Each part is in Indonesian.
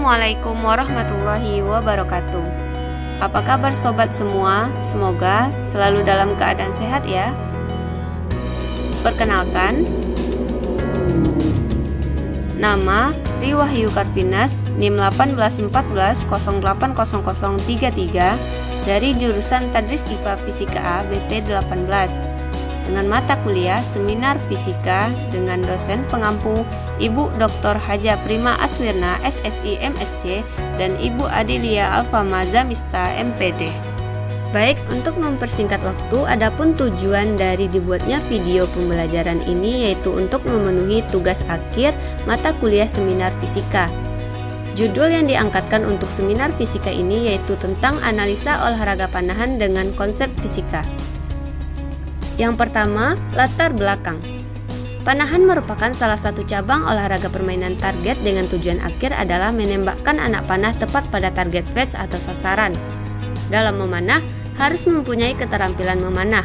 Assalamualaikum warahmatullahi wabarakatuh. Apa kabar sobat semua? Semoga selalu dalam keadaan sehat ya. Perkenalkan, nama Riwahyu Karvinas, NIM 1814080033 dari jurusan Tadris IPA Fisika A BP 18 dengan mata kuliah Seminar Fisika dengan dosen pengampu Ibu Dr. Haja Prima Aswirna SSI MSc dan Ibu Adilia Alfama Zamista MPD. Baik, untuk mempersingkat waktu, adapun tujuan dari dibuatnya video pembelajaran ini yaitu untuk memenuhi tugas akhir mata kuliah Seminar Fisika. Judul yang diangkatkan untuk Seminar Fisika ini yaitu tentang analisa olahraga panahan dengan konsep fisika. Yang pertama, latar belakang. Panahan merupakan salah satu cabang olahraga permainan target dengan tujuan akhir adalah menembakkan anak panah tepat pada target flash atau sasaran. Dalam memanah, harus mempunyai keterampilan memanah.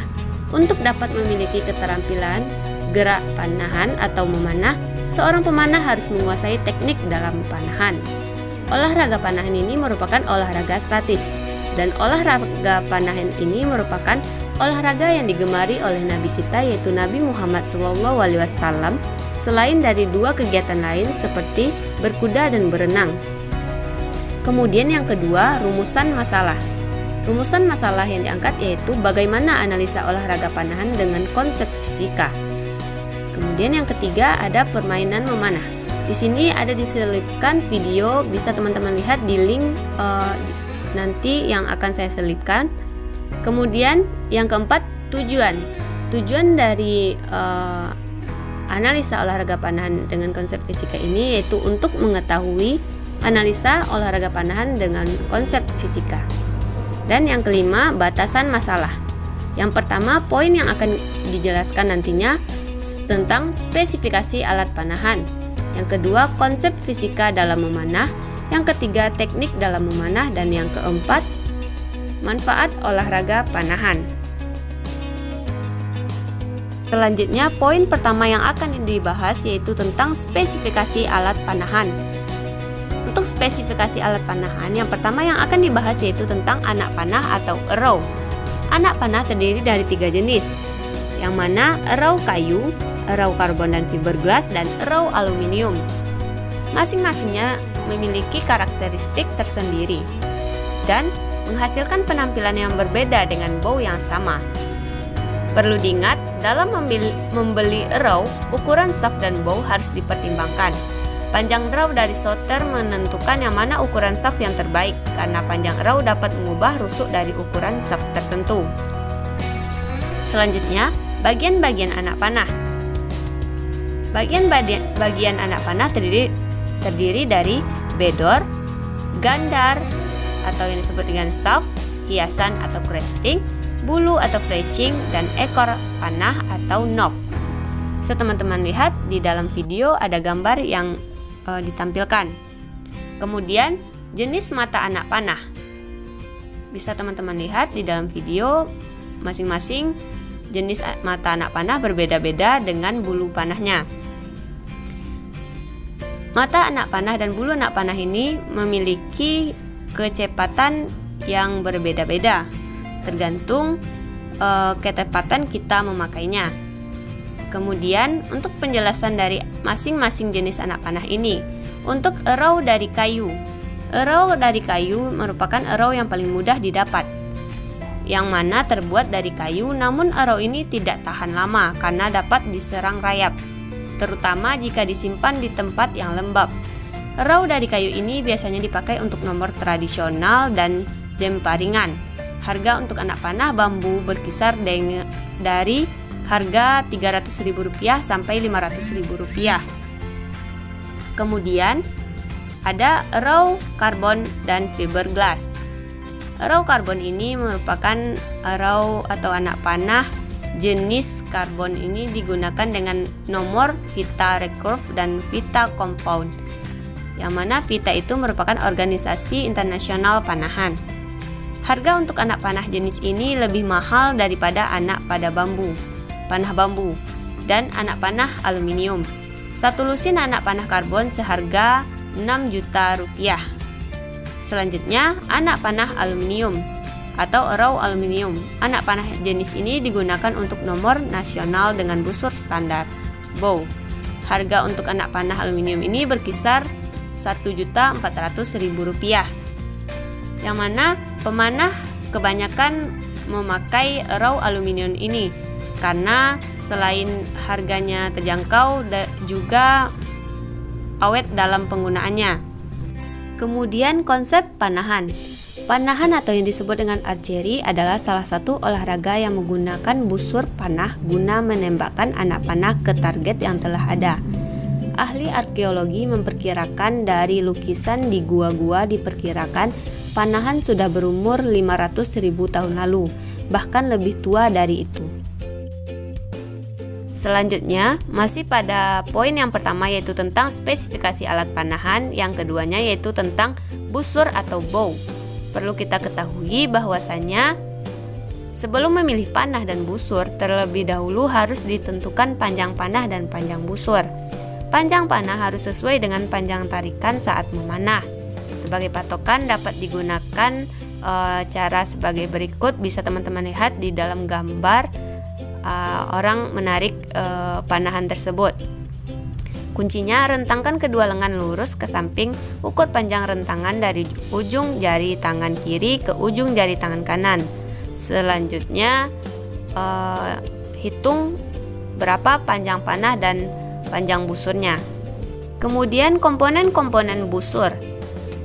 Untuk dapat memiliki keterampilan gerak panahan atau memanah, seorang pemanah harus menguasai teknik dalam panahan. Olahraga panahan ini merupakan olahraga statis, dan olahraga panahan ini merupakan olahraga yang digemari oleh Nabi kita yaitu Nabi Muhammad SAW selain dari dua kegiatan lain seperti berkuda dan berenang. Kemudian yang kedua, rumusan masalah. Rumusan masalah yang diangkat yaitu bagaimana analisa olahraga panahan dengan konsep fisika. Kemudian yang ketiga ada permainan memanah. Di sini ada diselipkan video, bisa teman-teman lihat di link nanti yang akan saya selipkan. Kemudian yang keempat, tujuan. Tujuan dari analisa olahraga panahan dengan konsep fisika ini yaitu untuk mengetahui analisa olahraga panahan dengan konsep fisika. Dan yang kelima, batasan masalah. Yang pertama, poin yang akan dijelaskan nantinya tentang spesifikasi alat panahan. Yang kedua, konsep fisika dalam memanah. Yang ketiga, teknik dalam memanah. Dan yang keempat, manfaat olahraga panahan. Selanjutnya, poin pertama yang akan dibahas yaitu tentang spesifikasi alat panahan. Untuk spesifikasi alat panahan, yang pertama yang akan dibahas yaitu tentang anak panah atau arrow. Anak panah terdiri dari 3 jenis, yang mana arrow kayu, arrow karbon dan fiberglass, dan arrow aluminium. Masing-masingnya memiliki karakteristik tersendiri dan menghasilkan penampilan yang berbeda dengan bow yang sama. Perlu diingat, dalam membeli arrow, ukuran shaft dan bow harus dipertimbangkan. Panjang draw dari solder menentukan yang mana ukuran shaft yang terbaik, karena panjang arrow dapat mengubah rusuk dari ukuran shaft tertentu. Selanjutnya, bagian-bagian anak panah. Bagian anak panah terdiri dari bedor, gandar, atau yang disebut dengan shaft, hiasan atau cresting, bulu atau fletching, dan ekor panah atau knob. Bisa teman-teman lihat di dalam video ada gambar yang ditampilkan. Kemudian jenis mata anak panah. Bisa teman-teman lihat di dalam video masing-masing jenis mata anak panah berbeda-beda dengan bulu panahnya. Mata anak panah dan bulu anak panah ini memiliki kecepatan yang berbeda-beda tergantung kecepatan kita memakainya. Kemudian untuk penjelasan dari masing-masing jenis anak panah ini, untuk arrow dari kayu. Arrow dari kayu merupakan arrow yang paling mudah didapat, yang mana terbuat dari kayu, namun arrow ini tidak tahan lama karena dapat diserang rayap, terutama jika disimpan di tempat yang lembab. Arrow dari kayu ini biasanya dipakai untuk nomor tradisional dan jam paringan. Harga untuk anak panah bambu berkisar dari harga Rp300.000 sampai Rp500.000. Kemudian ada arrow karbon dan fiberglass. Arrow karbon ini merupakan arrow atau anak panah jenis karbon ini digunakan dengan nomor Vita Recurve dan Vita Compound, yang mana Vita itu merupakan organisasi internasional panahan. Harga untuk anak panah jenis ini lebih mahal daripada anak panah bambu dan anak panah aluminium. Satu lusin anak panah karbon seharga 6 juta rupiah. Selanjutnya, anak panah aluminium atau raw aluminium. Anak panah jenis ini digunakan untuk nomor nasional dengan busur standar bow. Harga untuk anak panah aluminium ini berkisar Rp1.400.000. Yang mana pemanah kebanyakan memakai raw aluminium ini karena selain harganya terjangkau juga awet dalam penggunaannya. Kemudian konsep panahan. Panahan atau yang disebut dengan archery adalah salah satu olahraga yang menggunakan busur panah guna menembakkan anak panah ke target yang telah ada. Ahli arkeologi memperkirakan dari lukisan di gua-gua diperkirakan panahan sudah berumur 500.000 tahun lalu, bahkan lebih tua dari itu. Selanjutnya, masih pada poin yang pertama yaitu tentang spesifikasi alat panahan, yang keduanya yaitu tentang busur atau bow. Perlu kita ketahui bahwasannya sebelum memilih panah dan busur, terlebih dahulu harus ditentukan panjang panah dan panjang busur. Panjang panah harus sesuai dengan panjang tarikan saat memanah. Sebagai patokan dapat digunakan cara sebagai berikut, bisa teman-teman lihat di dalam gambar orang menarik panahan tersebut. Kuncinya, rentangkan kedua lengan lurus ke samping, ukur panjang rentangan dari ujung jari tangan kiri ke ujung jari tangan kanan. Selanjutnya, hitung berapa panjang panah dan panjang busurnya. Kemudian komponen-komponen busur.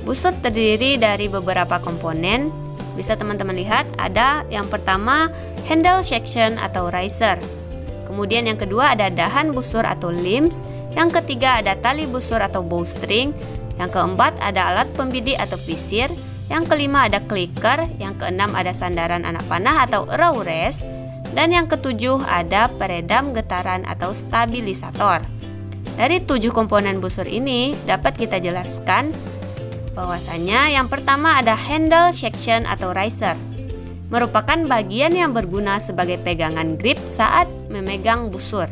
Busur terdiri dari beberapa komponen. Bisa teman-teman lihat, ada yang pertama handle section atau riser. Kemudian yang kedua ada dahan busur atau limbs. Yang ketiga ada tali busur atau bowstring. Yang keempat ada alat pembidik atau visir. Yang kelima ada clicker. Yang keenam ada sandaran anak panah atau raw rest. Dan yang ketujuh ada peredam getaran atau stabilisator. Dari 7 komponen busur ini dapat kita jelaskan bahwasanya yang pertama ada handle section atau riser. Merupakan bagian yang berguna sebagai pegangan grip saat memegang busur.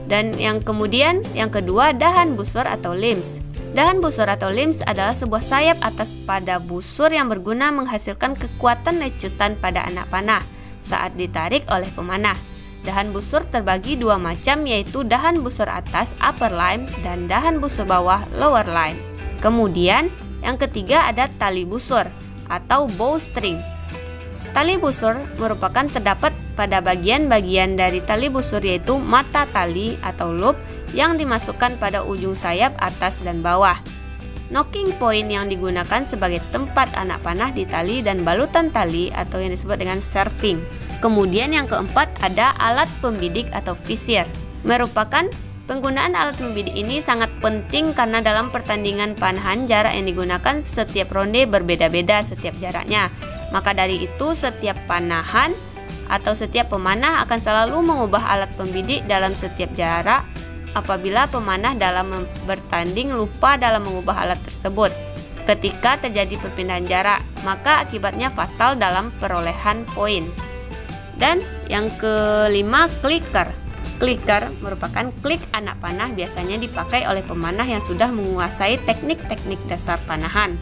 Dan yang kedua dahan busur atau limbs. Dahan busur atau limbs adalah sebuah sayap atas pada busur yang berguna menghasilkan kekuatan lecutan pada anak panah saat ditarik oleh pemanah. Dahan busur terbagi dua macam, yaitu dahan busur atas upper line dan dahan busur bawah lower line. Kemudian yang ketiga ada tali busur atau bowstring. Tali busur merupakan terdapat pada bagian-bagian dari tali busur, yaitu mata tali atau loop yang dimasukkan pada ujung sayap atas dan bawah. Nocking point yang digunakan sebagai tempat anak panah di tali dan balutan tali atau yang disebut dengan serving. Kemudian yang keempat ada alat pembidik atau visir. Merupakan penggunaan alat pembidik ini sangat penting karena dalam pertandingan panahan jarak yang digunakan setiap ronde berbeda-beda setiap jaraknya. Maka dari itu setiap panahan atau setiap pemanah akan selalu mengubah alat pembidik dalam setiap jarak. Apabila pemanah dalam bertanding lupa dalam mengubah alat tersebut ketika terjadi perpindahan jarak, maka akibatnya fatal dalam perolehan poin. Dan yang kelima, clicker. Clicker merupakan klik anak panah, biasanya dipakai oleh pemanah yang sudah menguasai teknik-teknik dasar panahan.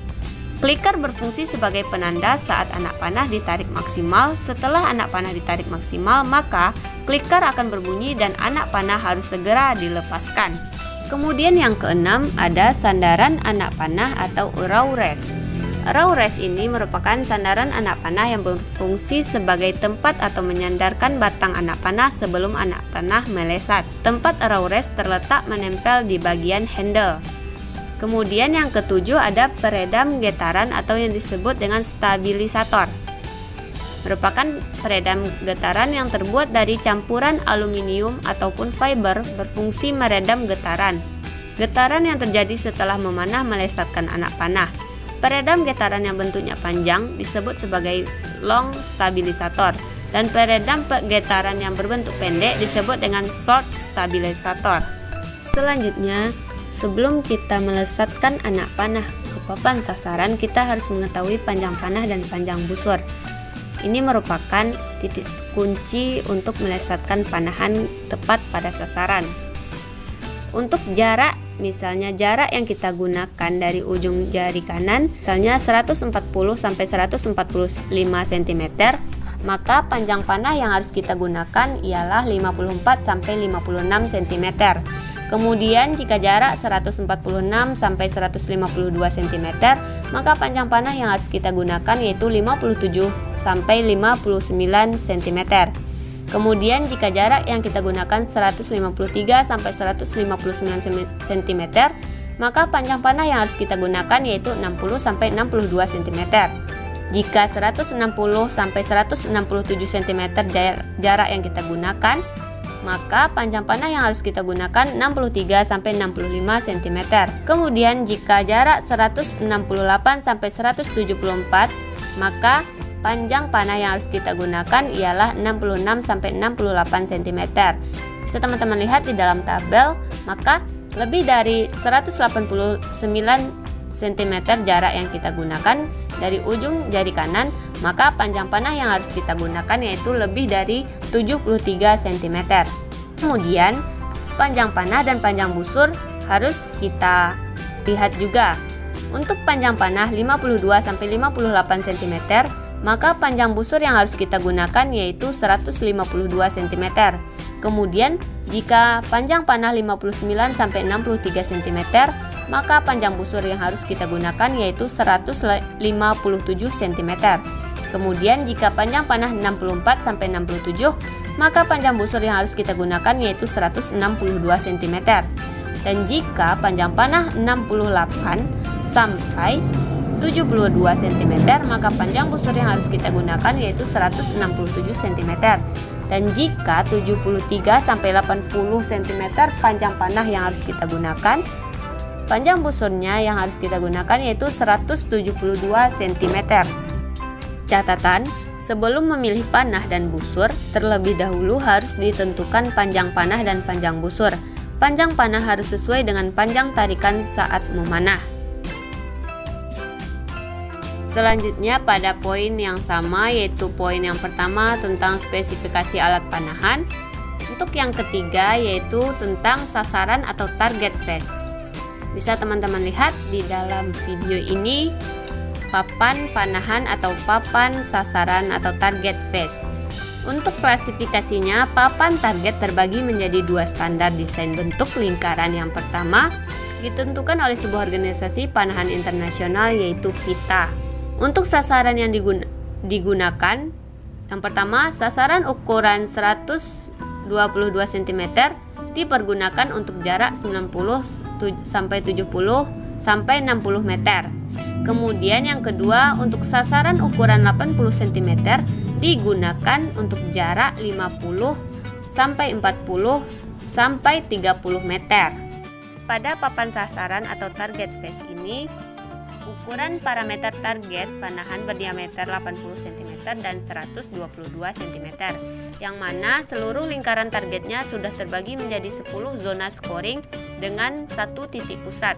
Clicker berfungsi sebagai penanda saat anak panah ditarik maksimal. Setelah anak panah ditarik maksimal, maka clicker akan berbunyi dan anak panah harus segera dilepaskan. Kemudian yang keenam ada sandaran anak panah atau raw rest. Raw rest ini merupakan sandaran anak panah yang berfungsi sebagai tempat atau menyandarkan batang anak panah sebelum anak panah melesat. Tempat raw rest terletak menempel di bagian handle. Kemudian yang ketujuh ada peredam getaran atau yang disebut dengan stabilisator. Merupakan peredam getaran yang terbuat dari campuran aluminium ataupun fiber, berfungsi meredam getaran. Getaran yang terjadi setelah memanah melesatkan anak panah. Peredam getaran yang bentuknya panjang disebut sebagai long stabilisator, dan peredam getaran yang berbentuk pendek disebut dengan short stabilisator. Selanjutnya, sebelum kita melesatkan anak panah ke papan sasaran, kita harus mengetahui panjang panah dan panjang busur. Ini merupakan titik kunci untuk melesatkan panahan tepat pada sasaran. Untuk jarak misalnya jarak yang kita gunakan dari ujung jari kanan misalnya 140 sampai 145 cm, maka panjang panah yang harus kita gunakan ialah 54 sampai 56 cm. Kemudian jika jarak 146 sampai 152 cm, maka panjang panah yang harus kita gunakan yaitu 57 sampai 59 cm. Kemudian jika jarak yang kita gunakan 153 sampai 159 cm, maka panjang panah yang harus kita gunakan yaitu 60 sampai 62 cm. Jika 160 sampai 167 cm jarak yang kita gunakan, maka panjang panah yang harus kita gunakan 63 sampai 65 cm. Kemudian jika jarak 168 sampai 174, maka panjang panah yang harus kita gunakan ialah 66 sampai 68 cm. Bisa teman-teman lihat di dalam tabel, maka lebih dari 189 cm jarak yang kita gunakan dari ujung jari kanan, maka panjang panah yang harus kita gunakan yaitu lebih dari 73 cm. Kemudian panjang panah dan panjang busur harus kita lihat juga. Untuk panjang panah 52 sampai 58 cm, maka panjang busur yang harus kita gunakan yaitu 152 cm. Kemudian jika panjang panah 59 sampai 63 cm, maka panjang busur yang harus kita gunakan yaitu 157 cm. Kemudian jika panjang panah 64 sampai 67, maka panjang busur yang harus kita gunakan yaitu 162 cm. Dan jika panjang panah 68 sampai 72 cm, maka panjang busur yang harus kita gunakan yaitu 167 cm. Dan jika 73 sampai 80 cm panjang panah yang harus kita gunakan, panjang busurnya yang harus kita gunakan yaitu 172 cm. Catatan, sebelum memilih panah dan busur, terlebih dahulu harus ditentukan panjang panah dan panjang busur. Panjang panah harus sesuai dengan panjang tarikan saat memanah. Selanjutnya pada poin yang sama, yaitu poin yang pertama tentang spesifikasi alat panahan. Untuk yang ketiga yaitu tentang sasaran atau target phase. Bisa teman-teman lihat di dalam video ini papan panahan atau papan sasaran atau target phase. Untuk klasifikasinya, papan target terbagi menjadi dua standar desain bentuk lingkaran. Yang pertama ditentukan oleh sebuah organisasi panahan internasional yaitu FITA. Untuk sasaran yang digunakan, yang pertama sasaran ukuran 122 cm dipergunakan untuk jarak 90 sampai 70 sampai 60 meter. Kemudian yang kedua, untuk sasaran ukuran 80 cm digunakan untuk jarak 50 sampai 40 sampai 30 meter. Pada papan sasaran atau target phase ini, ukuran parameter target panahan berdiameter 80 cm dan 122 cm, yang mana seluruh lingkaran targetnya sudah terbagi menjadi 10 zona scoring dengan satu titik pusat.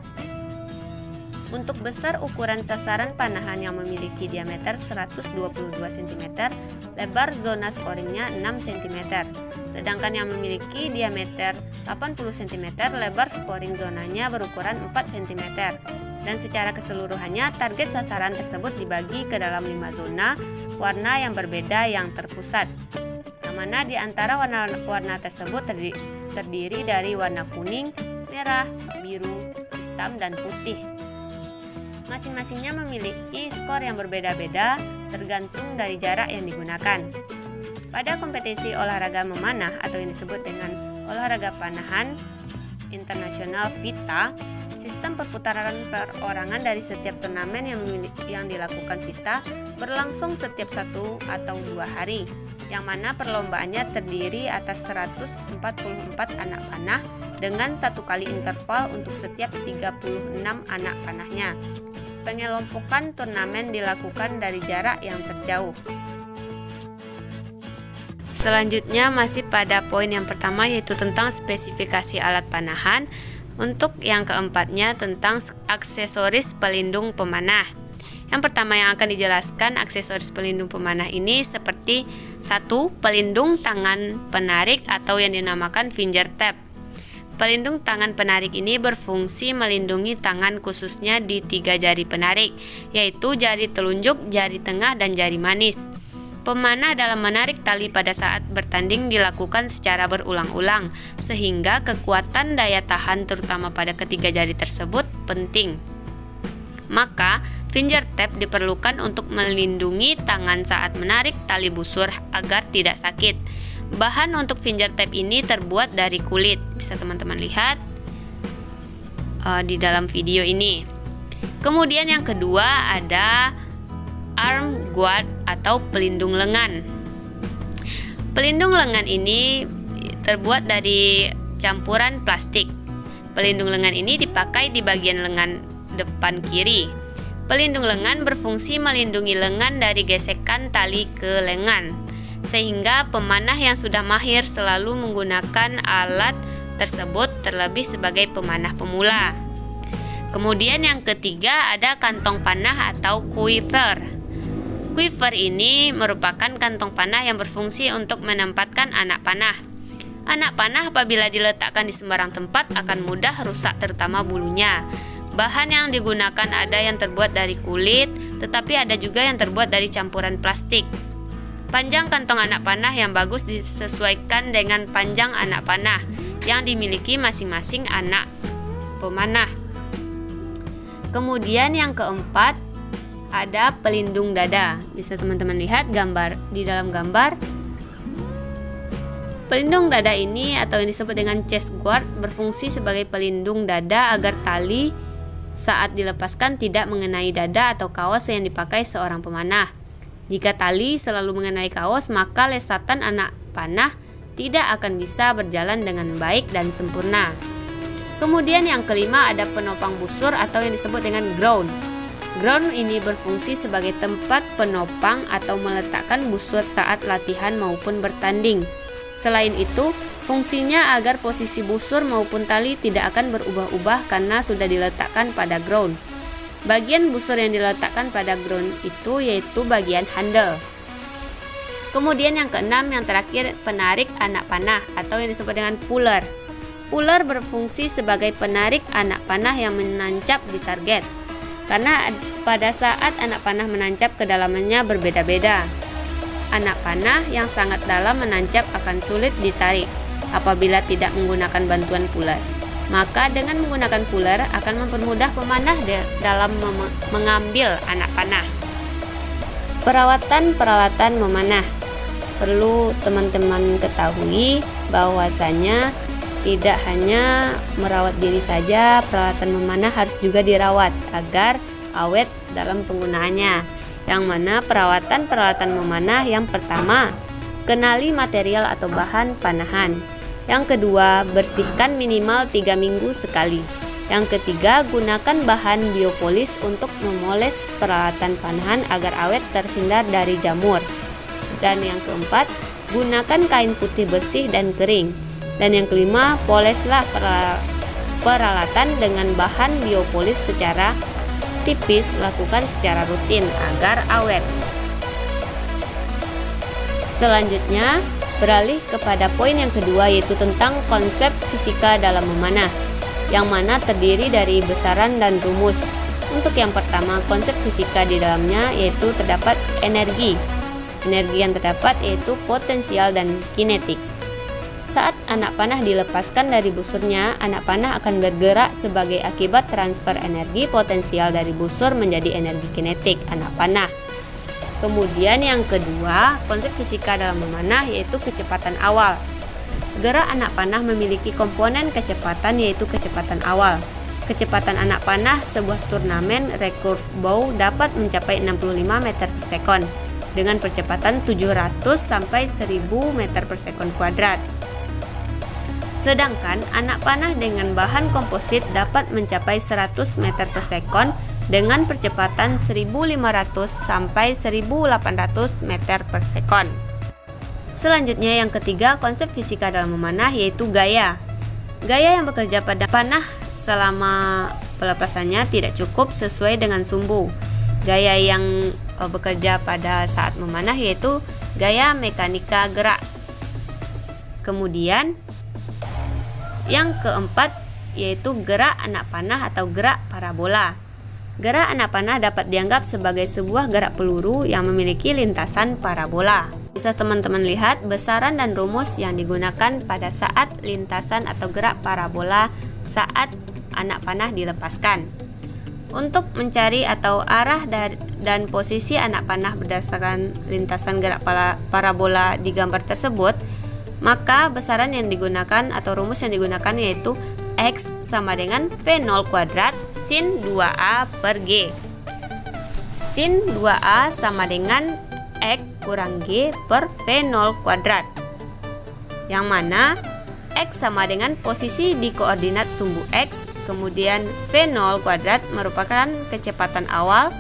Untuk besar ukuran sasaran panahan yang memiliki diameter 122 cm, lebar zona scoringnya 6 cm. Sedangkan yang memiliki diameter 80 cm, lebar scoring zonanya berukuran 4 cm. Dan secara keseluruhannya, target sasaran tersebut dibagi ke dalam 5 zona warna yang berbeda yang terpusat. Yang mana di antara warna tersebut terdiri dari warna kuning, merah, biru, hitam, dan putih. Masing-masingnya memiliki skor yang berbeda-beda tergantung dari jarak yang digunakan. Pada kompetisi olahraga memanah atau yang disebut dengan olahraga panahan internasional FITA, sistem perputaran perorangan dari setiap turnamen yang dilakukan FITA berlangsung setiap 1 atau 2 hari, yang mana perlombaannya terdiri atas 144 anak panah dengan 1 kali interval untuk setiap 36 anak panahnya. Pengelompokan turnamen dilakukan dari jarak yang terjauh. Selanjutnya masih pada poin yang pertama, yaitu tentang spesifikasi alat panahan. Untuk yang keempatnya tentang aksesoris pelindung pemanah. Yang pertama yang akan dijelaskan aksesoris pelindung pemanah ini seperti 1. Pelindung tangan penarik atau yang dinamakan finger tap. Pelindung tangan penarik ini berfungsi melindungi tangan khususnya di 3 jari penarik, yaitu jari telunjuk, jari tengah, dan jari manis. Pemanah dalam menarik tali pada saat bertanding dilakukan secara berulang-ulang, sehingga kekuatan daya tahan terutama pada ketiga jari tersebut penting. Maka, finger tape diperlukan untuk melindungi tangan saat menarik tali busur agar tidak sakit. Bahan untuk finger tape ini terbuat dari kulit. Bisa teman-teman lihat di dalam video ini. Kemudian yang kedua ada arm guard atau pelindung lengan. Pelindung lengan ini terbuat dari campuran plastik. Pelindung lengan ini dipakai di bagian lengan depan kiri. Pelindung lengan berfungsi melindungi lengan dari gesekan tali ke lengan, sehingga pemanah yang sudah mahir selalu menggunakan alat tersebut terlebih sebagai pemanah pemula. Kemudian yang ketiga ada kantong panah atau quiver. Quiver ini merupakan kantong panah yang berfungsi untuk menempatkan anak panah. Anak panah apabila diletakkan di sembarang tempat akan mudah rusak terutama bulunya. Bahan yang digunakan ada yang terbuat dari kulit, tetapi ada juga yang terbuat dari campuran plastik. Panjang kantong anak panah yang bagus disesuaikan dengan panjang anak panah yang dimiliki masing-masing anak pemanah. Kemudian yang keempat ada pelindung dada. Bisa teman-teman lihat gambar di dalam gambar. Pelindung dada ini atau yang disebut dengan chest guard berfungsi sebagai pelindung dada agar tali saat dilepaskan tidak mengenai dada atau kaos yang dipakai seorang pemanah. Jika tali selalu mengenai kaos, maka lesatan anak panah tidak akan bisa berjalan dengan baik dan sempurna. Kemudian yang kelima ada penopang busur atau yang disebut dengan ground. Ground ini berfungsi sebagai tempat penopang atau meletakkan busur saat latihan maupun bertanding. Selain itu, fungsinya agar posisi busur maupun tali tidak akan berubah-ubah karena sudah diletakkan pada ground. Bagian busur yang diletakkan pada ground itu yaitu bagian handle. Kemudian yang keenam, yang terakhir, penarik anak panah atau yang disebut dengan puller. Puller berfungsi sebagai penarik anak panah yang menancap di target. Karena pada saat anak panah menancap, kedalamannya berbeda-beda. Anak panah yang sangat dalam menancap akan sulit ditarik apabila tidak menggunakan bantuan puller. Maka dengan menggunakan puller akan mempermudah pemanah dalam mengambil anak panah. Perawatan peralatan memanah. Perlu teman-teman ketahui bahwasanya tidak hanya merawat diri saja, peralatan memanah harus juga dirawat agar awet dalam penggunaannya. Yang mana perawatan peralatan memanah yang pertama, kenali material atau bahan panahan. Yang kedua, bersihkan minimal 3 minggu sekali. Yang ketiga, gunakan bahan biopolis untuk memoles peralatan panahan agar awet terhindar dari jamur. Dan yang keempat, gunakan kain putih bersih dan kering. Dan yang kelima, poleslah peralatan dengan bahan biopolis secara tipis, lakukan secara rutin agar awet. Selanjutnya, beralih kepada poin yang kedua yaitu tentang konsep fisika dalam memanah, yang mana terdiri dari besaran dan rumus. Untuk yang pertama, konsep fisika di dalamnya yaitu terdapat energi. Energi yang terdapat yaitu potensial dan kinetik. Saat anak panah dilepaskan dari busurnya, anak panah akan bergerak sebagai akibat transfer energi potensial dari busur menjadi energi kinetik anak panah. Kemudian yang kedua, konsep fisika dalam memanah yaitu kecepatan awal. Gerak anak panah memiliki komponen kecepatan yaitu kecepatan awal. Kecepatan anak panah sebuah turnamen recurve bow dapat mencapai 65 meter per sekon dengan percepatan 700 sampai 1000 meter per sekon kuadrat. Sedangkan anak panah dengan bahan komposit dapat mencapai 100 meter per sekon dengan percepatan 1500 sampai 1800 meter per sekon. Selanjutnya yang ketiga, konsep fisika dalam memanah yaitu gaya. Gaya yang bekerja pada panah selama pelepasannya tidak cukup sesuai dengan sumbu. Gaya yang bekerja pada saat memanah yaitu gaya mekanika gerak. Kemudian Yang keempat yaitu gerak anak panah atau gerak parabola. Gerak anak panah dapat dianggap sebagai sebuah gerak peluru yang memiliki lintasan parabola. Bisa teman-teman lihat besaran dan rumus yang digunakan pada saat lintasan atau gerak parabola saat anak panah dilepaskan. Untuk mencari atau arah dan posisi anak panah berdasarkan lintasan gerak parabola di gambar tersebut, maka besaran yang digunakan atau rumus yang digunakan yaitu X sama dengan V0 kuadrat sin 2A per G. Sin 2A sama dengan X kurang G per V0 kuadrat, yang mana X sama dengan posisi di koordinat sumbu X, kemudian V0 kuadrat merupakan kecepatan awal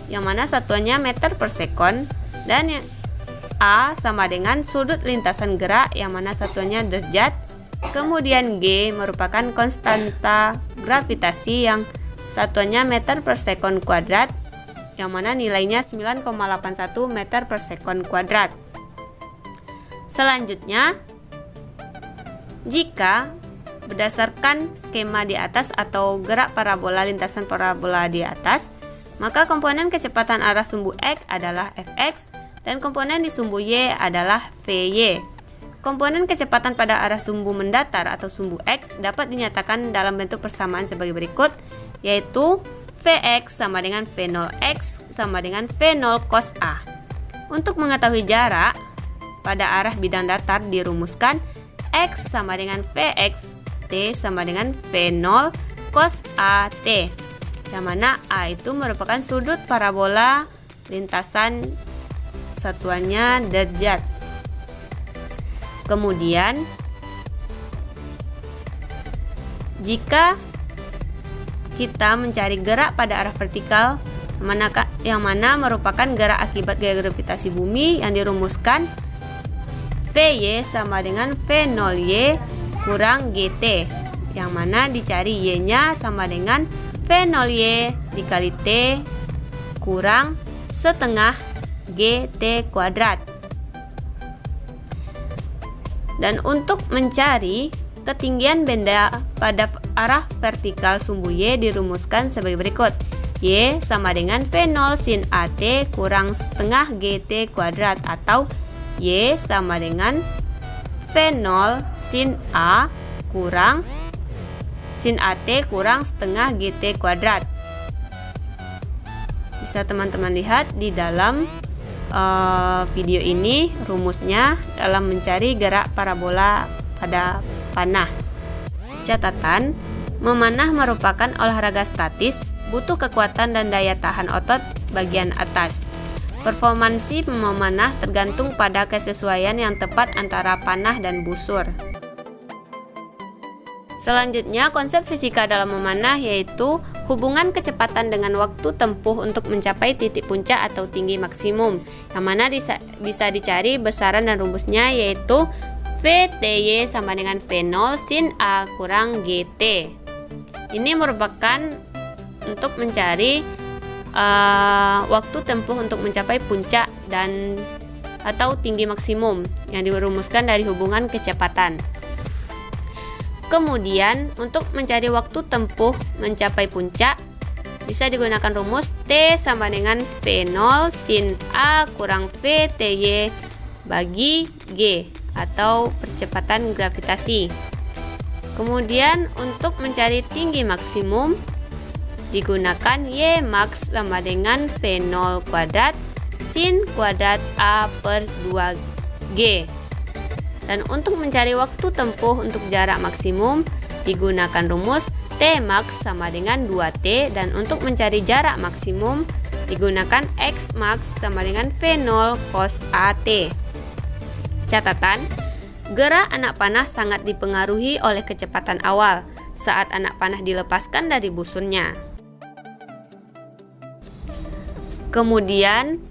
yang mana satuannya meter per sekon, dan A sama dengan sudut lintasan gerak yang mana satuannya derajat, kemudian G merupakan konstanta gravitasi yang satuannya meter per sekon kuadrat yang mana nilainya 9,81 meter per sekon kuadrat. Selanjutnya, jika berdasarkan skema di atas atau gerak parabola lintasan parabola di atas, maka komponen kecepatan arah sumbu X adalah Fx dan komponen di sumbu Y adalah Vy. Komponen kecepatan pada arah sumbu mendatar atau sumbu X dapat dinyatakan dalam bentuk persamaan sebagai berikut, yaitu Vx sama dengan V0x sama dengan V0 cos A. Untuk mengetahui jarak pada arah bidang datar dirumuskan X sama dengan Vx T sama dengan V0 cos AT, yang mana A itu merupakan sudut parabola lintasan satuannya derajat. Kemudian, jika kita mencari gerak pada arah vertikal yang mana merupakan gerak akibat gaya gravitasi bumi yang dirumuskan Vy sama dengan V0y kurang GT, yang mana dicari y-nya sama dengan V0y dikali T kurang setengah GT kuadrat. Dan untuk mencari ketinggian benda pada arah vertikal sumbu Y dirumuskan sebagai berikut. Y sama dengan V0 sin AT kurang setengah GT kuadrat, atau Y sama dengan V0 sin A kurang sin AT kurang setengah GT kuadrat. Bisa teman-teman lihat di dalam video ini rumusnya dalam mencari gerak parabola pada panah. Catatan, memanah merupakan olahraga statis, butuh kekuatan dan daya tahan otot bagian atas. Performansi memanah tergantung pada kesesuaian yang tepat antara panah dan busur. Selanjutnya, konsep fisika dalam memanah yaitu hubungan kecepatan dengan waktu tempuh untuk mencapai titik puncak atau tinggi maksimum, yang mana bisa dicari besaran dan rumusnya yaitu Vty sama dengan V0 sin A kurang GT. Ini merupakan untuk mencari waktu tempuh untuk mencapai puncak dan atau tinggi maksimum yang dirumuskan dari hubungan kecepatan. Kemudian untuk mencari waktu tempuh mencapai puncak bisa digunakan rumus T sama dengan V0 sin A kurang Vty bagi G atau percepatan gravitasi. Kemudian untuk mencari tinggi maksimum digunakan Y max sama dengan V0 kuadrat sin kuadrat A per 2G. Dan untuk mencari waktu tempuh untuk jarak maksimum digunakan rumus T max sama dengan 2T, dan untuk mencari jarak maksimum digunakan X max sama dengan V0 cos AT. Catatan, gerak anak panah sangat dipengaruhi oleh kecepatan awal saat anak panah dilepaskan dari busurnya. Kemudian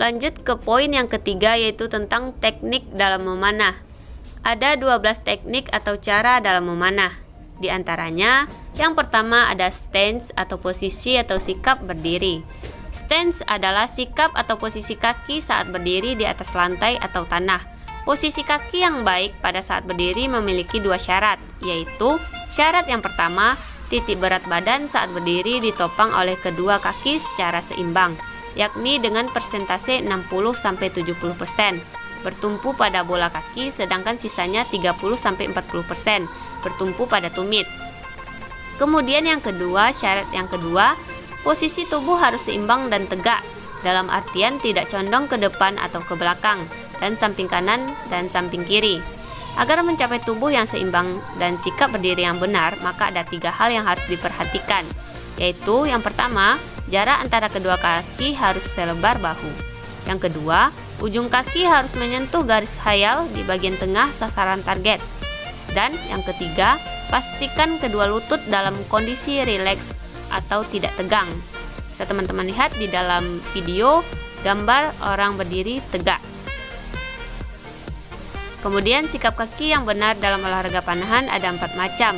lanjut ke poin yang ketiga, yaitu tentang teknik dalam memanah. Ada 12 teknik atau cara dalam memanah. Di antaranya, yang pertama ada stance atau posisi atau sikap berdiri. Stance adalah sikap atau posisi kaki saat berdiri di atas lantai atau tanah. Posisi kaki yang baik pada saat berdiri memiliki dua syarat, yaitu syarat yang pertama, titik berat badan saat berdiri ditopang oleh kedua kaki secara seimbang, yakni dengan persentase 60-70%, bertumpu pada bola kaki, sedangkan sisanya 30-40% bertumpu pada tumit. Kemudian yang kedua, syarat yang kedua, posisi tubuh harus seimbang dan tegak, dalam artian tidak condong ke depan atau ke belakang, dan samping kanan dan samping kiri. Agar mencapai tubuh yang seimbang dan sikap berdiri yang benar, maka ada 3 hal yang harus diperhatikan, yaitu yang pertama, jarak antara kedua kaki harus selebar bahu. Yang kedua, ujung kaki harus menyentuh garis khayal di bagian tengah sasaran target. Dan yang ketiga, pastikan kedua lutut dalam kondisi rileks atau tidak tegang. Bisa teman-teman lihat di dalam video gambar orang berdiri tegak. Kemudian sikap kaki yang benar dalam olahraga panahan ada 4 macam.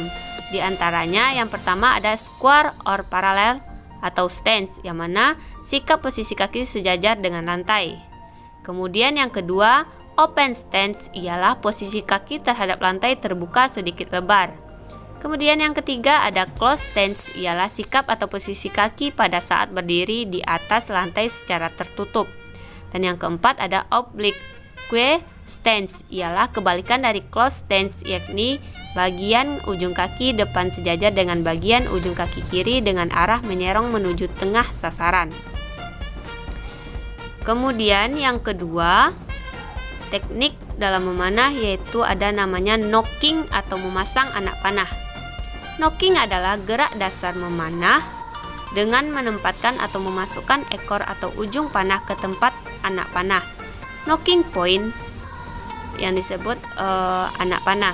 Di antaranya yang pertama ada square or parallel atau stance, yang mana sikap posisi kaki sejajar dengan lantai. Kemudian yang kedua, open stance, ialah posisi kaki terhadap lantai terbuka sedikit lebar. Kemudian yang ketiga ada closed stance, ialah sikap atau posisi kaki pada saat berdiri di atas lantai secara tertutup. Dan yang keempat ada oblique stance, ialah kebalikan dari closed stance, yakni bagian ujung kaki depan sejajar dengan bagian ujung kaki kiri dengan arah menyerong menuju tengah sasaran. Kemudian yang kedua, teknik dalam memanah, yaitu ada namanya knocking atau memasang anak panah. Knocking adalah gerak dasar memanah dengan menempatkan atau memasukkan ekor atau ujung panah ke tempat anak panah. Knocking point yang disebut anak panah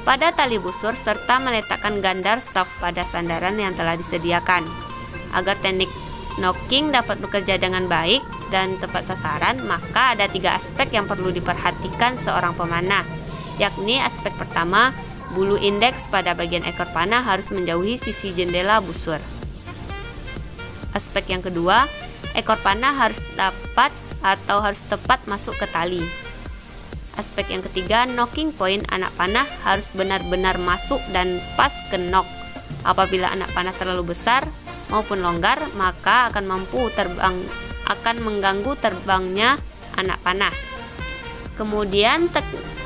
pada tali busur serta meletakkan gandar shaft pada sandaran yang telah disediakan. Agar teknik knocking dapat bekerja dengan baik dan tepat sasaran, maka ada 3 aspek yang perlu diperhatikan seorang pemanah, yakni aspek pertama, bulu indeks pada bagian ekor panah harus menjauhi sisi jendela busur. Aspek yang kedua, ekor panah harus dapat atau harus tepat masuk ke tali. Aspek yang ketiga, knocking point anak panah harus benar-benar masuk dan pas ke knock. Apabila anak panah terlalu besar maupun longgar, maka akan mengganggu terbangnya anak panah. Kemudian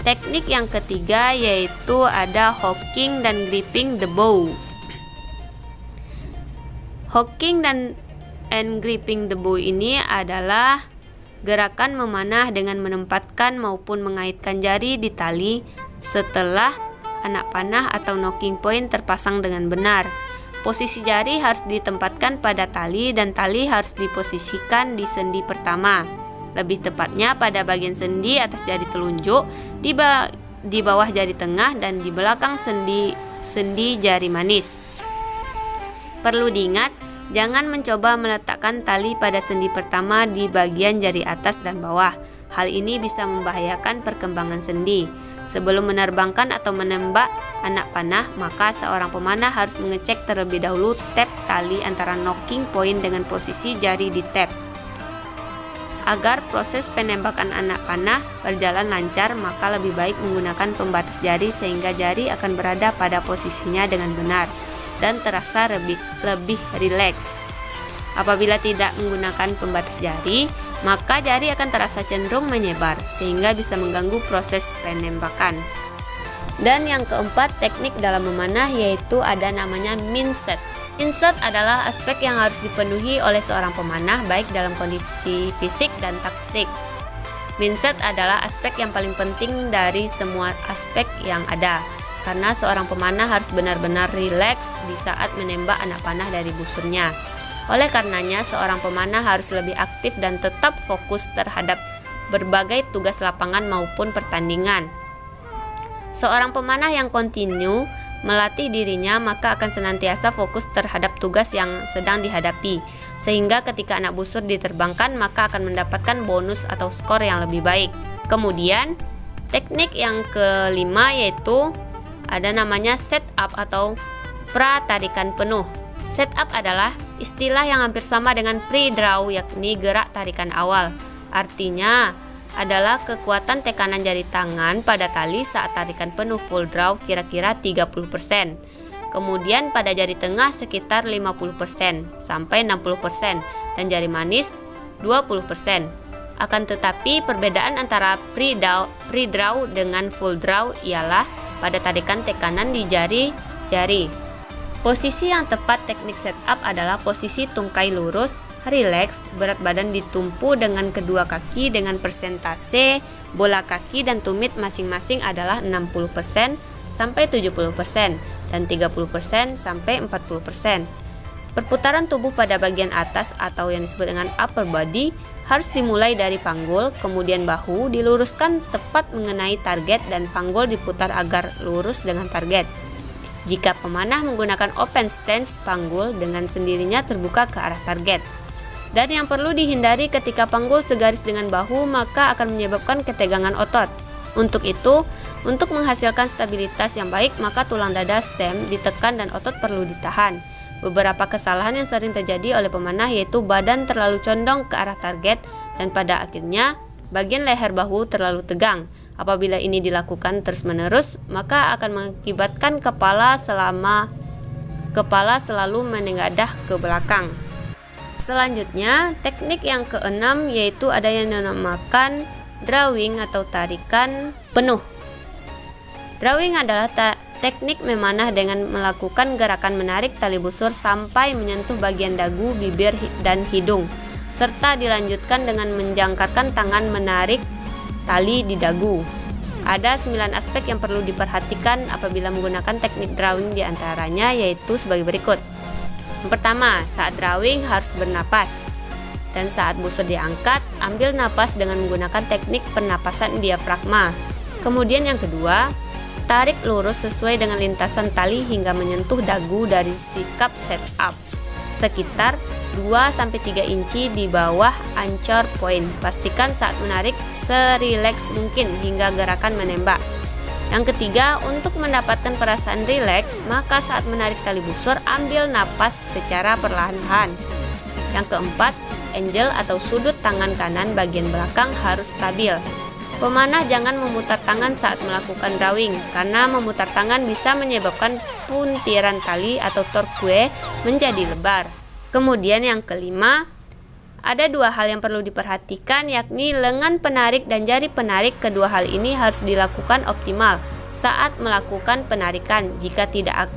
teknik yang ketiga yaitu ada hooking dan gripping the bow. Hooking dan gripping the bow ini adalah gerakan memanah dengan menempatkan maupun mengaitkan jari di tali setelah anak panah atau knocking point terpasang dengan benar. Posisi jari harus ditempatkan pada tali dan tali harus diposisikan di sendi pertama. Lebih tepatnya pada bagian sendi atas jari telunjuk, di bawah jari tengah dan di belakang sendi jari manis. Perlu diingat, jangan mencoba meletakkan tali pada sendi pertama di bagian jari atas dan bawah. Hal ini bisa membahayakan perkembangan sendi. Sebelum menerbangkan atau menembak anak panah, maka seorang pemanah harus mengecek terlebih dahulu tab tali antara knocking point dengan posisi jari di tab. Agar proses penembakan anak panah berjalan lancar, maka lebih baik menggunakan pembatas jari sehingga jari akan berada pada posisinya dengan benar dan terasa lebih rileks. Apabila tidak menggunakan pembatas jari, maka jari akan terasa cenderung menyebar sehingga bisa mengganggu proses penembakan. Dan yang keempat, teknik dalam memanah yaitu ada namanya mindset. Mindset adalah aspek yang harus dipenuhi oleh seorang pemanah baik dalam kondisi fisik dan taktik. Mindset adalah aspek yang paling penting dari semua aspek yang ada, karena seorang pemanah harus benar-benar rileks di saat menembak anak panah dari busurnya. Oleh karenanya, seorang pemanah harus lebih aktif dan tetap fokus terhadap berbagai tugas lapangan maupun pertandingan. Seorang pemanah yang kontinu melatih dirinya maka akan senantiasa fokus terhadap tugas yang sedang dihadapi, sehingga ketika anak busur diterbangkan maka akan mendapatkan bonus atau skor yang lebih baik. Kemudian, teknik yang kelima yaitu ada namanya setup atau pra-tarikan penuh. Setup adalah istilah yang hampir sama dengan pre-draw, yakni gerak tarikan awal. Artinya, adalah kekuatan tekanan jari tangan pada tali saat tarikan penuh full draw kira-kira 30%. Kemudian pada jari tengah sekitar 50% sampai 60% dan jari manis 20%. Akan tetapi perbedaan antara pre-draw dengan full draw ialah pada tarikan tekanan di jari-jari. Posisi yang tepat teknik setup adalah posisi tungkai lurus, rileks, berat badan ditumpu dengan kedua kaki dengan persentase bola kaki dan tumit masing-masing adalah 60% sampai 70% dan 30% sampai 40%. Perputaran tubuh pada bagian atas atau yang disebut dengan upper body harus dimulai dari panggul, kemudian bahu diluruskan tepat mengenai target dan panggul diputar agar lurus dengan target. Jika pemanah menggunakan open stance, panggul dengan sendirinya terbuka ke arah target. Dan yang perlu dihindari ketika panggul segaris dengan bahu maka akan menyebabkan ketegangan otot. Untuk itu, untuk menghasilkan stabilitas yang baik maka tulang dada stem ditekan dan otot perlu ditahan. Beberapa kesalahan yang sering terjadi oleh pemanah yaitu badan terlalu condong ke arah target dan pada akhirnya bagian leher bahu terlalu tegang. Apabila ini dilakukan terus-menerus maka akan mengakibatkan kepala selalu menengadah ke belakang. Selanjutnya, teknik yang keenam yaitu ada yang dinamakan drawing atau tarikan penuh. Drawing adalah teknik memanah dengan melakukan gerakan menarik tali busur sampai menyentuh bagian dagu, bibir, dan hidung, serta dilanjutkan dengan menjangkarkan tangan menarik tali di dagu. Ada 9 aspek yang perlu diperhatikan apabila menggunakan teknik drawing, diantaranya yaitu sebagai berikut. Yang pertama, saat drawing harus bernapas. Dan saat busur diangkat, ambil napas dengan menggunakan teknik pernapasan diafragma. Kemudian yang kedua, tarik lurus sesuai dengan lintasan tali hingga menyentuh dagu dari sikap setup. Sekitar 2-3 inci di bawah anchor point. Pastikan saat menarik serileks mungkin hingga gerakan menembak. Yang ketiga, untuk mendapatkan perasaan rileks, maka saat menarik tali busur, ambil napas secara perlahan-lahan. Yang keempat, angle atau sudut tangan kanan bagian belakang harus stabil. Pemanah jangan memutar tangan saat melakukan drawing, karena memutar tangan bisa menyebabkan puntiran tali atau torque menjadi lebar. Kemudian yang kelima, ada 2 hal yang perlu diperhatikan, yakni lengan penarik dan jari penarik. Kedua hal ini harus dilakukan optimal saat melakukan penarikan. Jika tidak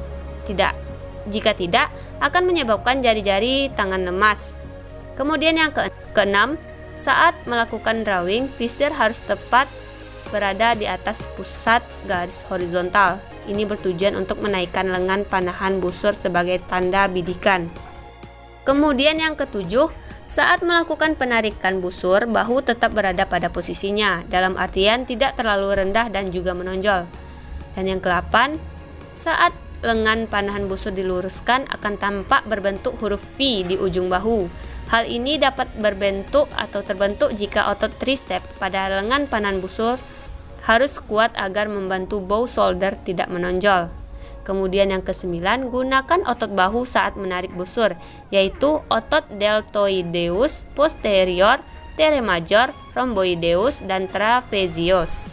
akan menyebabkan jari-jari tangan lemas. Kemudian yang keenam, saat melakukan drawing, visir harus tepat berada di atas pusat garis horizontal. Ini bertujuan untuk menaikkan lengan panahan busur sebagai tanda bidikan. Kemudian yang ketujuh, saat melakukan penarikan busur, bahu tetap berada pada posisinya, dalam artian tidak terlalu rendah dan juga menonjol. Dan yang ke-8, saat lengan panahan busur diluruskan akan tampak berbentuk huruf V di ujung bahu. Hal ini dapat berbentuk atau terbentuk jika otot tricep pada lengan panahan busur harus kuat agar membantu bow shoulder tidak menonjol. Kemudian yang ke-9, gunakan otot bahu saat menarik busur, yaitu otot deltoideus posterior, teres major, rhomboideus, dan trapezius.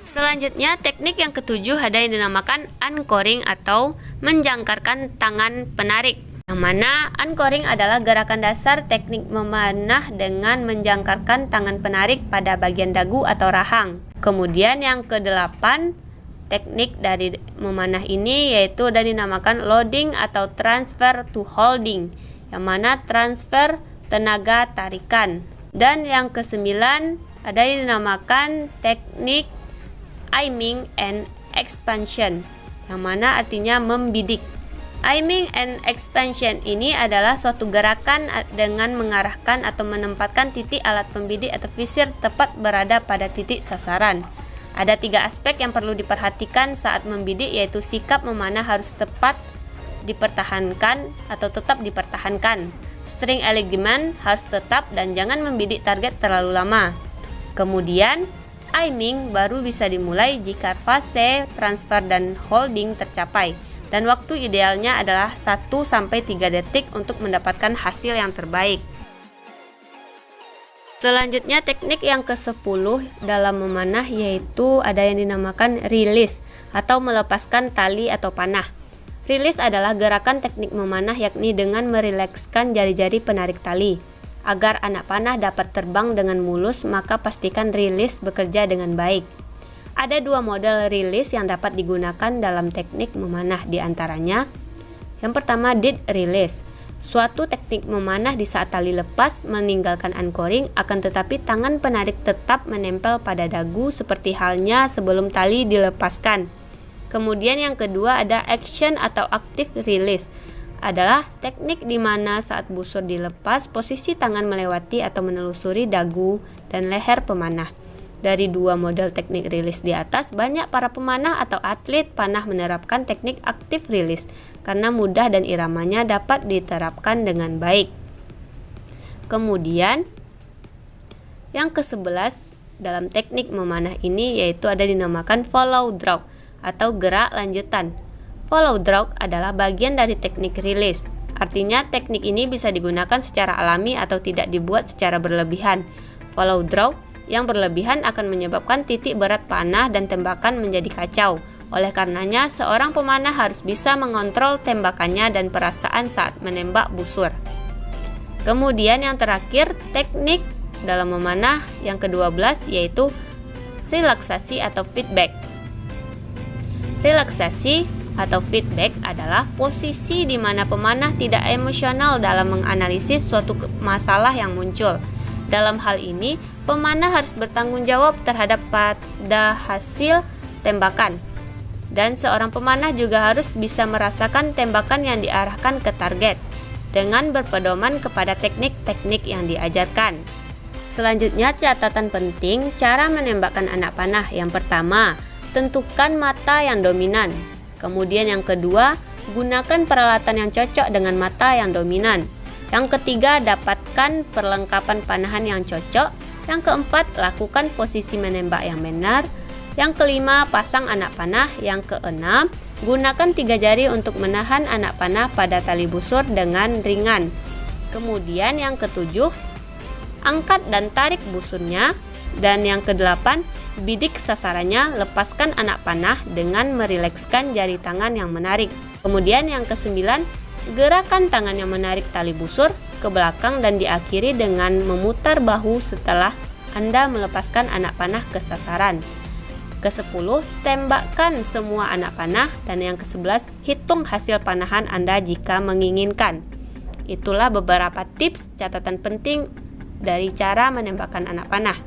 Selanjutnya, teknik yang ke-7 ada yang dinamakan anchoring atau menjangkarkan tangan penarik. Yang mana anchoring adalah gerakan dasar teknik memanah dengan menjangkarkan tangan penarik pada bagian dagu atau rahang. Kemudian yang ke-8, teknik dari memanah ini yaitu dan dinamakan loading atau transfer to holding, yang mana transfer tenaga tarikan. Dan yang ke-9 ada yang dinamakan teknik aiming and expansion, yang mana artinya membidik. Aiming and expansion ini adalah suatu gerakan dengan mengarahkan atau menempatkan titik alat pembidik atau visir tepat berada pada titik sasaran. Ada 3 aspek yang perlu diperhatikan saat membidik, yaitu sikap memanah harus tepat dipertahankan atau tetap dipertahankan. String alignment harus tetap dan jangan membidik target terlalu lama. Kemudian, aiming baru bisa dimulai jika fase transfer dan holding tercapai. Dan waktu idealnya adalah 1-3 detik untuk mendapatkan hasil yang terbaik. Selanjutnya teknik yang ke-10 dalam memanah yaitu ada yang dinamakan rilis atau melepaskan tali atau panah. Rilis adalah gerakan teknik memanah yakni dengan merilekskan jari-jari penarik tali. Agar anak panah dapat terbang dengan mulus, maka pastikan rilis bekerja dengan baik. Ada dua model rilis yang dapat digunakan dalam teknik memanah, di antaranya yang pertama dead release. Suatu teknik memanah di saat tali lepas meninggalkan anchoring, akan tetapi tangan penarik tetap menempel pada dagu seperti halnya sebelum tali dilepaskan. Kemudian yang kedua ada action atau active release. Adalah teknik di mana saat busur dilepas, posisi tangan melewati atau menelusuri dagu dan leher pemanah. Dari dua model teknik rilis di atas, banyak para pemanah atau atlet panah menerapkan teknik active release karena mudah dan iramanya dapat diterapkan dengan baik. Kemudian yang ke-11 dalam teknik memanah ini yaitu ada dinamakan follow draw atau gerak lanjutan. Follow draw adalah bagian dari teknik rilis. Artinya teknik ini bisa digunakan secara alami atau tidak dibuat secara berlebihan. Follow draw yang berlebihan akan menyebabkan titik berat panah dan tembakan menjadi kacau. Oleh karenanya, seorang pemanah harus bisa mengontrol tembakannya dan perasaan saat menembak busur. Kemudian yang terakhir, teknik dalam memanah yang ke-12 yaitu relaksasi atau feedback. Relaksasi atau feedback adalah posisi di mana pemanah tidak emosional dalam menganalisis suatu masalah yang muncul. Dalam hal ini, pemanah harus bertanggung jawab terhadap pada hasil tembakan. Dan seorang pemanah juga harus bisa merasakan tembakan yang diarahkan ke target dengan berpedoman kepada teknik-teknik yang diajarkan. Selanjutnya catatan penting cara menembakkan anak panah. Yang pertama, tentukan mata yang dominan. Kemudian yang kedua, gunakan peralatan yang cocok dengan mata yang dominan. Yang ketiga, dapatkan perlengkapan panahan yang cocok. Yang keempat, lakukan posisi menembak yang benar. Yang kelima, pasang anak panah. Yang keenam, gunakan 3 jari untuk menahan anak panah pada tali busur dengan ringan. Kemudian yang ketujuh, angkat dan tarik busurnya. Dan yang kedelapan, bidik sasarannya, lepaskan anak panah dengan merilekskan jari tangan yang menarik. Kemudian yang kesembilan, gerakan tangan yang menarik tali busur ke belakang dan diakhiri dengan memutar bahu setelah Anda melepaskan anak panah ke sasaran. Ke-10, tembakkan semua anak panah. Dan yang ke-11, hitung hasil panahan Anda jika menginginkan. Itulah beberapa tips catatan penting dari cara menembakkan anak panah.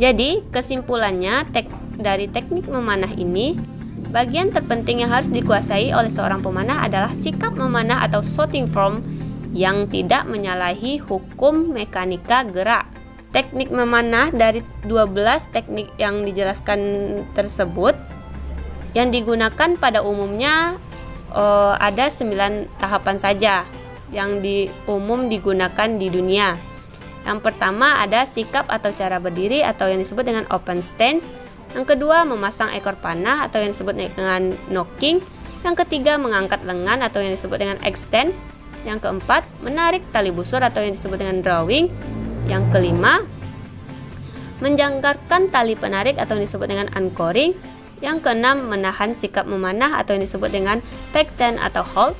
Jadi, kesimpulannya dari teknik memanah ini, bagian terpenting yang harus dikuasai oleh seorang pemanah adalah sikap memanah atau shooting form yang tidak menyalahi hukum mekanika gerak. Teknik memanah dari 12 teknik yang dijelaskan tersebut yang digunakan pada umumnya ada 9 tahapan saja yang umum digunakan di dunia. Yang pertama ada sikap atau cara berdiri atau yang disebut dengan open stance. Yang kedua, memasang ekor panah atau yang disebut dengan knocking. Yang ketiga, mengangkat lengan atau yang disebut dengan extend. Yang keempat, menarik tali busur atau yang disebut dengan drawing. Yang kelima, menjangkarkan tali penarik atau yang disebut dengan anchoring. Yang keenam, menahan sikap memanah atau yang disebut dengan take ten atau hold.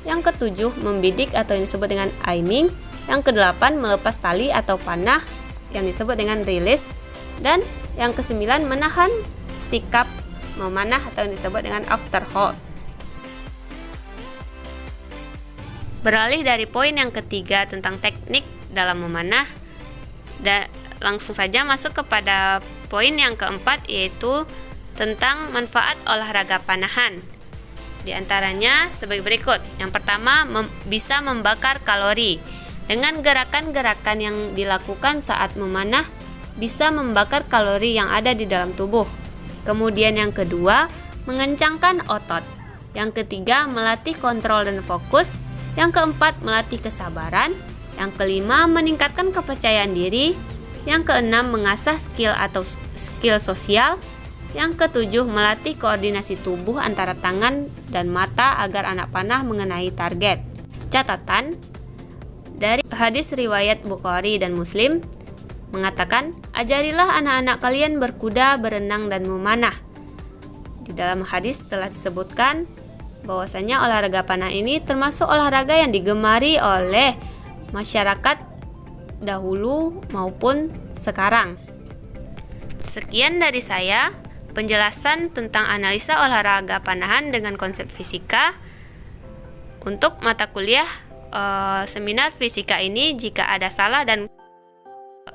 Yang ketujuh, membidik atau yang disebut dengan aiming. Yang kedelapan, melepas tali atau panah yang disebut dengan release. Dan yang kesembilan, menahan sikap memanah atau yang disebut dengan after hold. Beralih dari poin yang ketiga tentang teknik dalam memanah, langsung saja masuk kepada poin yang keempat, yaitu tentang manfaat olahraga panahan. Di antaranya sebagai berikut. Yang pertama, bisa membakar kalori. Dengan gerakan-gerakan yang dilakukan saat memanah, bisa membakar kalori yang ada di dalam tubuh. Kemudian yang kedua, mengencangkan otot. Yang ketiga, melatih kontrol dan fokus. Yang keempat, melatih kesabaran. Yang kelima, meningkatkan kepercayaan diri. Yang keenam, mengasah skill atau skill sosial. Yang ketujuh, melatih koordinasi tubuh antara tangan dan mata agar anak panah mengenai target. Catatan, dari hadis riwayat Bukhari dan Muslim, mengatakan, "Ajarilah anak-anak kalian berkuda, berenang, dan memanah." Di dalam hadis telah disebutkan bahwasanya olahraga panah ini termasuk olahraga yang digemari oleh masyarakat dahulu maupun sekarang. Sekian dari saya, penjelasan tentang analisa olahraga panahan dengan konsep fisika. Untuk mata kuliah seminar fisika ini, jika ada salah dan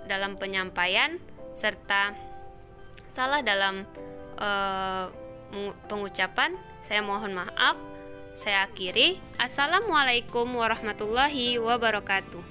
dalam penyampaian serta salah dalam pengucapan, saya mohon maaf. Saya akhiri. Assalamualaikum warahmatullahi wabarakatuh.